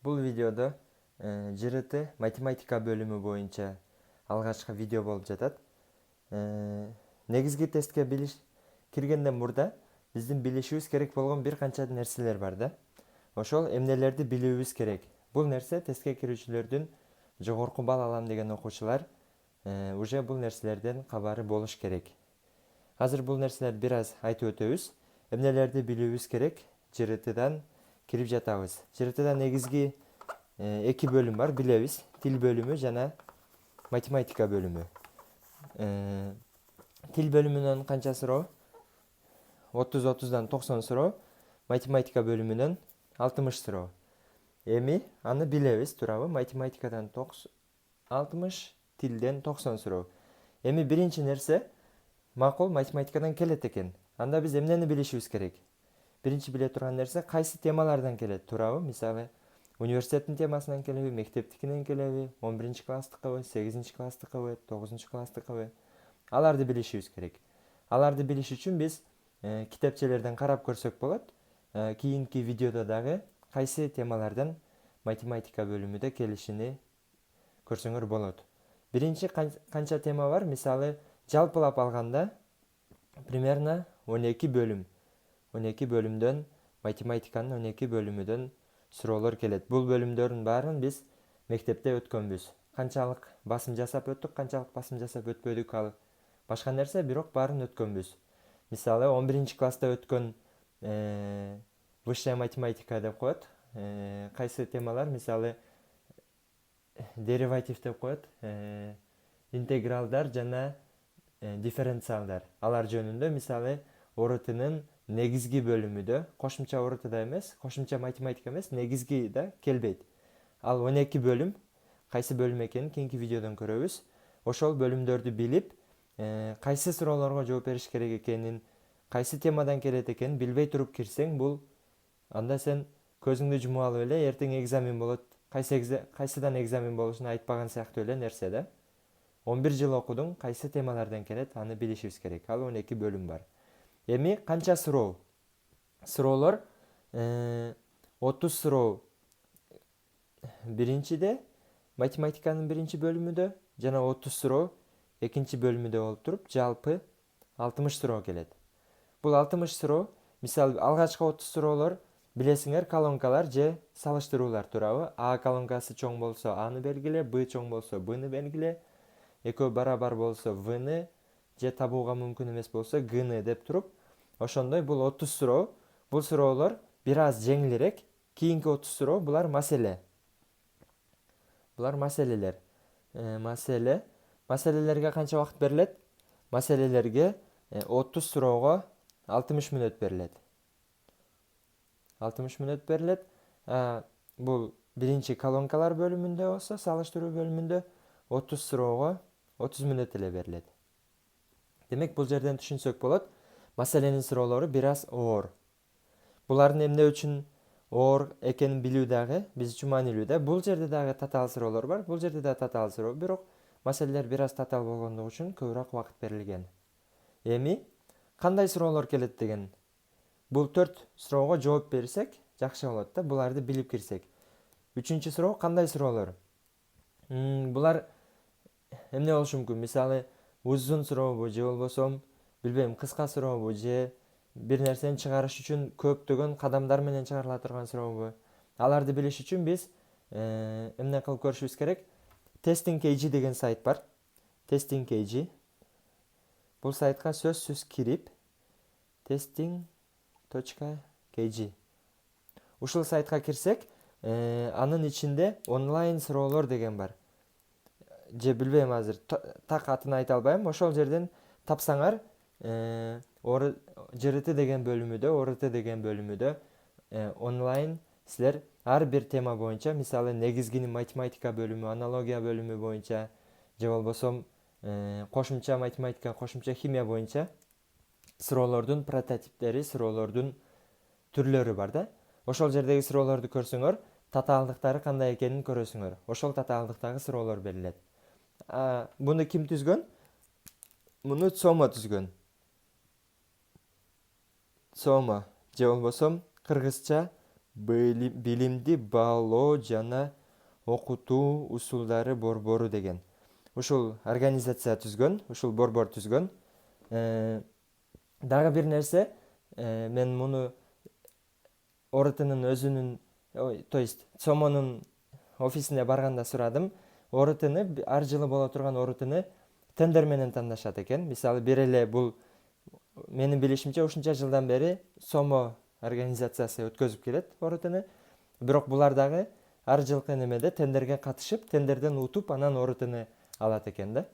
Бул видеодо ЖРТ математика бөлүмү боюнча алгачкы видео болуп жатат. Негизги тестке киргенден мурда биздин билишибиз керек болгон бир канча нерселер бар да. Ошол эмнелерди билүүбүз керек. Бул нерсе тестке кирүүчүлөрдүн жогорку балл алам деген окуучулар уже бул нерселерден кабары болуш керек. Азыр бул нерселерди бир аз айтып өтөбүз. Эмнелерди билүүбүз керек? ЖРТдан кирип жатабыз. ЖРТда негизги эки бөлүм бар, билебиз. Тил бөлүмү жана математика бөлүмү. Тил бөлүмүнөн канча суроо? 30-30дан 90 суроо. Математика бөлүмүнөн 60 суроо. Эми аны билебиз, туурабы? Математикадан 60, тилден 90 суроо. Эми биринчи нерсе макул математикадан келет экен. Анда биз эмнени билишибиз керек? Биринчи биле турган нерсе кайсы темалардан келет, туурабы? Мисалы, университеттин темасынан келеби, мектептикинен келеби, 11 класстыкыбы, 8 класстыкыбы, 9 класстыкыбы? Аларды билишибиз керек. Аларды билиш үчүн биз китепчелерден карап көрсөк болот. Кийинки видеодо дагы кайсы темалардан математика бөлүмүдө келишини көрсөңөр болот. Биринчи канча тема бар? Мисалы, жалпылап алганда примерно 12 бөлүм. 12 бөлүмдөн математиканын 12 бөлүмүдөн суроолор келет. Бул бөлүмдөрдүн баарын биз мектепте өткөнбүз. Канчалык басым жасап өттүк, канчалык басым жасап өтпөдүк, ал башка нерсе, бирок баарын өткөнбүз. Мисалы, 11 класста өткөн высшая математика деп коет. Кайсы темалар? Мисалы, дериватив деп коет, интегралдар жана дифференциалдар. Алар жөнүндө, мисалы, ОРТнын негизги бөлүмүдө, кошумча ОРТда эмес, кошумча математика эмес, негизги да келбейт. Ал 12 бөлүм, кайсы бөлүм экенин кийинки видеодон көрөбүз. Ошол бөлүмдөрдү билип, кайсы суроолорго жооп бериш керек экенин, кайсы темадан келет экенин билбей туруп кирсең, бул анда сен көзүңдү жумуп алып эле эртең экзамен болот, кайсыдан экзамен болушун айтпаган сыяктуу эле нерсе да. 11 жыл окудуң, кайсы темалардан келет, аны билишибиз керек. Ал 12 бөлүм бар. Эми канча суроо? Суроолор 30 суроо биринчиде, математиканын биринчи бөлүмүдө, жана 30 суроо экинчи бөлүмүдө болуп туруп, жалпы 60 суроо келет. Бул 60 суроо, мисалы, алгачкы 30 суроолор билесиңер, колонкалар же салыштыруулар, туурабы? А колонкасы чоң болсо Аны белгиле, Б чоң болсо Бны белгиле, экөө барабар болсо Вны, же табууга мүмкүн эмес болсо Гны деп туруп, ошондой бул 30 суроо. Бул суроолор бир аз жеңилирээк. Кийинки 30 суроо булар маселе. Булар маселелер. Маселелерге канча убакыт берилет? Маселелерге 30 суроого 60 мүнөт берилет. 60 мүнөт берилет. Бул биринчи колонкалар бөлүмүндө болсо, салыштыруу бөлүмүндө 30 суроого 30 мүнөт эле берилет. Демек, бул жерден түшүнсөк болот, маселенин суроолору бир аз оор. Булардын эмне үчүн оор экенин билүү дагы биз үчүн маанилүү да. Бул жерде дагы татаал суроолор бар, бул жерде да татаал суроо, бирок маселелер бир аз татаал болгондугу үчүн көбүрөөк убакыт берилген. Эми кандай суроолор келет деген? Бул 4 суроого жооп берсек жакшы болот да, буларды билип кирсек. Үчүнчү суроо кандай суроолор? Булар эмне болушу мүмкүн? Мисалы, узун сурообу же болбосо билбейм, кыска сурообу же бир нерсени чыгарыш үчүн көптөгөн кадамдар менен чыгарыла турган сурообу? Аларды билиш үчүн биз эмне кылып көрүшүбүз керек? Testing KG деген сайт бар. Testing KG. Бул сайтка сөзсүз кирип, testing.kg. Ушул сайтка кирсек, анын ичинде онлайн суроолор деген бар. Же билбейм, азыр так атын айта албайм. Ошол жерден тапсаңар, ЖРТ деген бөлүмүдө онлайн силер ар бир тема боюнча, мисалы, негизгини математика бөлүмү, аналогия бөлүмү боюнча, же болбосо кошумча математика, кошумча химия боюнча суроолордун прототиптери, суроолордун түрлөрү бар да. Ошол жердеги суроолорду көрсөңөр, татаалдыктары кандай экенин көрөсүңөр. Ошол татаалдыктагы суроолор берилет. Муну ким түзгөн? Муну Цомо түзгөн. Цомо же болбосо кыргызча билимди баалоо жана окутуу усулдары борбору деген. Ушул организация түзгөн, ушул борбор түзгөн. Дагы бир нерсе, мен муну ОРТнын өзүнүн, то есть ЦОМОнун офисине барганда сурадым. ОРТны, ар жылы боло турган ОРТны тендер менен тандашат экен. Мисалы бир эле бул менин билишимче ушунча жылдан бери СОМО организациясы өткөзүп келет ОРТны. Бирок булар дагы ар жылкы немеде тендерге катышып, тендерден утуп, анан ОРТны алат экен да.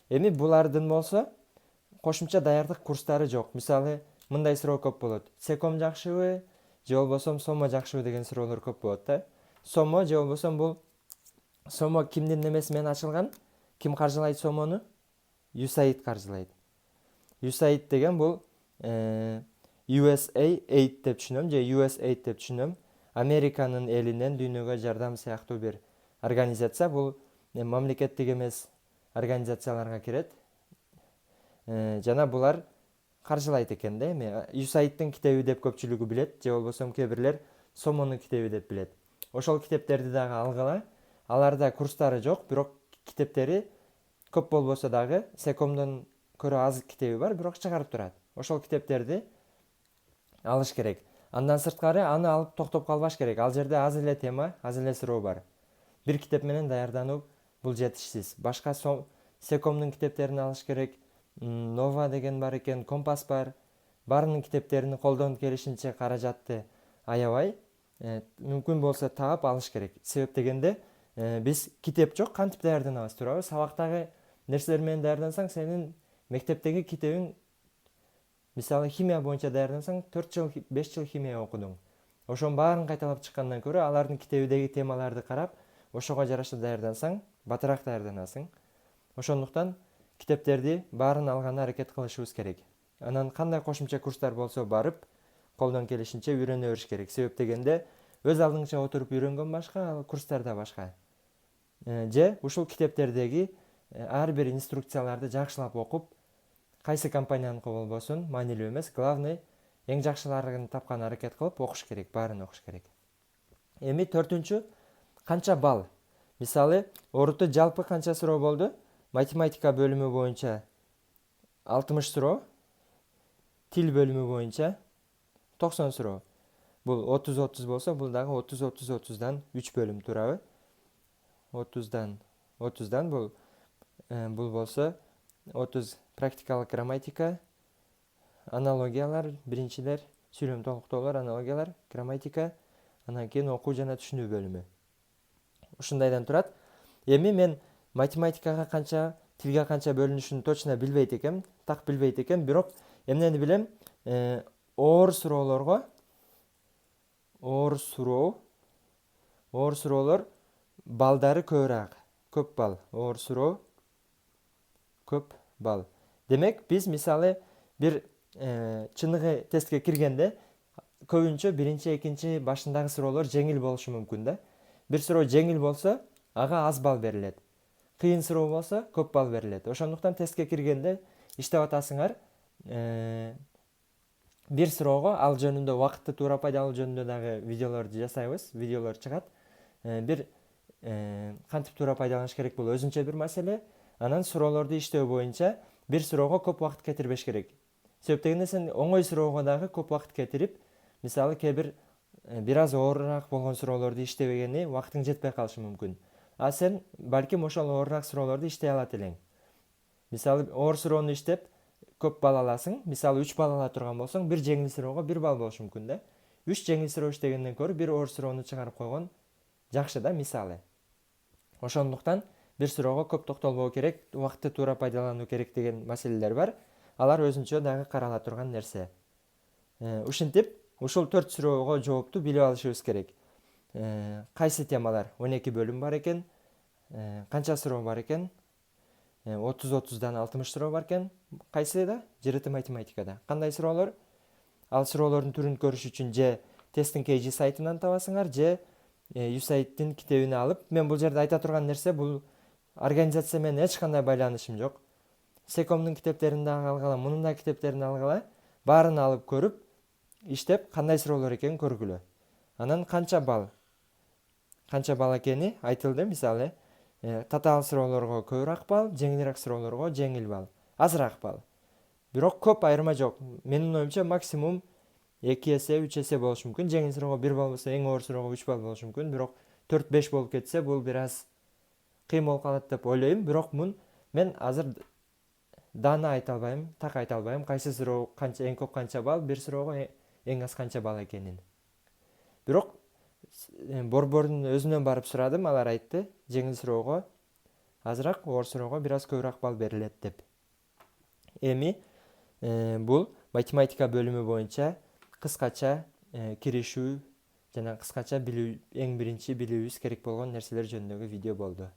Эми булардын болсо кошумча даярдык курстары жок. Мисалы мындай суроо көп болот. СЕКОМ жакшыбы, же болбосо СОМО жакшыбы деген суроолор көп болот да. СОМО же болбосо бул СОМО кимдин немеси менен ачылган? Ким каржылайт СОМОну? USAID каржылайт. USAID деген бул USAID деп түшүнөм, же USAID деп түшүнөм. Американын элинен дүйнөгө жардам сыяктуу бир организация. Бул мамлекеттик эмес организацияларга кирет. Жана булар каржылайт экен да. Эми USAIDдин китеби деп көпчүлүгү билет, же болбосо кээ бирлер СОМОнун китеби деп билет. Ошол китептерди дагы алгыла. Аларда курстары жок, бирок китептери көп болбосо дагы СЕКОМдон көрө аз китеби бар, бирок чыгарып турат. Ошол китептерди алыш керек. Андан сырткары аны алып токтоп калбаш керек. Ал жерде аз эле тема, аз эле суроо бар. Бир китеп менен даярдануу бул жетишсиз. Башка СЕКОМдун китептерин алыш керек. Нова деген бар экен, Компас бар. Баарынын китептерин колдон келишинче каражатты аябай, мүмкүн болсо таап алыш керек. Себеп дегенде биз китеп жок, кантип даярданабыз, туурабы? Сабактагы нерселер менен даярдансаң, сенин мектептеги китебиң, мисалы химия боюнча даярдансаң, 4 жыл, 5 жыл химия окудуң. Ошонун баарын кайталап чыккандан көрө, алардын китебидеги темаларды карап, ошого жараша даярдансаң, батыраак даярданасың. Ошондуктан китептерди баарын алганы аракет кылышыбыз керек. Анан кандай кошумча курстар болсо барып, колдон келишинче үйрөнө бериш керек. Себеп дегенде өз алдыңча отуруп үйрөнгөн башка, ал курстарда башка. Же ушул китептердеги ар бир инструкцияларды жакшылап окуп, кайсы компанияныкы болбосун, маанилүү эмес, главный эң жакшыларын тапкан аракет кылып окуш керек, баарын окуш керек. Эми 4-үнчү, канча балл? Мисалы, ОРТ жалпы канча суроо болду? Математика бөлүмү боюнча 60 суроо, тил бөлүмү боюнча 90 суроо. Бул 30-30 болсо, бул дагы 30-30-30дан 3 бөлүм, туурабы? 30-30дан бул болсо 30 практикалык грамматика, аналогиялар, биринчилер, сүйлөм толуктоолор, аналогиялар, грамматика, анан кийин окуу жана түшүнүү бөлүмү. Ушундайдан турат. Эми мен математикага канча, тилге канча бөлүнүшүн точно билбейт экем, так билбейт экем, бирок эмнени билем, оор суроолор балдары көбүрөөк, көп балл, оор суроо, көп балл. Демек, биз мисалы бир чыныгы тестке киргенде көбүнчө биринчи, экинчи башындагы суроолор жеңил болушу мүмкүн да. Бир суроо жеңил болсо, ага аз балл берилет. Кыйын суроо болсо, көп балл берилет. Ошондуктан тестке киргенде иштеп атасыңар, бир суроого ал жөнүндө, убакытты туура пайдалануу жөнүндө дагы видеолорду жасайбыз, видеолор чыгат. Бир кантип туура пайдаланыш керек, бул өзүнчө бир маселе. Анан суроолорду иштөө боюнча бир суроого көп убакыт кетирбеш керек. Себеп дегенде сен оңой суроого дагы көп убакыт кетирип, мисалы кээ бир аз оорураак болгон суроолорду иштебегени убактың жетпей калышы мүмкүн. А сен балким ошол оорураак суроолорду иштей алат элең. Мисалы оор суроону иштеп көп балл аласың. Мисалы 3 балл ала турган болсоң, бир жеңил суроого 1 балл болушу мүмкүн да. 3 жеңил суроо иштегенден көрө бир оор суроону чыгарып койгон жакшы да, мисалы. Ошондуктан бир суроого көп токтолбоо керек, убакытты туура пайдалануу керек деген маселелер бар. Алар өзүнчө дагы карала турган нерсе. Ушинтип, ушул 4 суроого жоопту билип алышыбыз керек. Кайсы темалар? 12 бөлүм бар экен. Канча суроо бар экен? 30-30дан 60 суроо бар экен. Кайсыда? ЖРТ математикада. Кандай суроолор? Ал суроолордун түрүн көрүш үчүн же тесттин KG сайтынан табасыңар, же USAID-дин китебин алып. Мен бул жерде айта турган нерсе, бул организация менен эч кандай байланышым жок. СЕКОМдун китептерин дагы алгыла, мунун да китептерин алгыла, баарын алып көрүп, иштеп, кандай суроолор экенин көргүлө. Анан канча балл экени айтылды. Мисалы, татаал суроолорго көбүрөөк балл, жеңилирээк суроолорго жеңил балл, азыраак балл. Бирок көп айырма жок. Менин оюмча максимум 2 эсе, 3 эсе болушу мүмкүн. Жеңил суроого 1 балл болсо, эң оор суроого 3 балл болушу мүмкүн. Бирок 4-5 болуп кетсе, бул бир аз кыйын болуп калат деп ойлойм. Бирок мен азыр дана айта албайм, так айта албайм. Кайсы суроо канча эң көп канча балл, бир суроого эң аз канча балл экенин. Бирок борбордун өзүнөн барып сурадым, алар айтты, жеңил суроого азыраак, оор суроого бир аз көбүрөөк балл берилет деп. Эми бул математика бөлүмү боюнча кыскача киришүү жана кыскача билүү, эң биринчи билүүбүз керек болгон нерселер жөнүндөгү видео болду.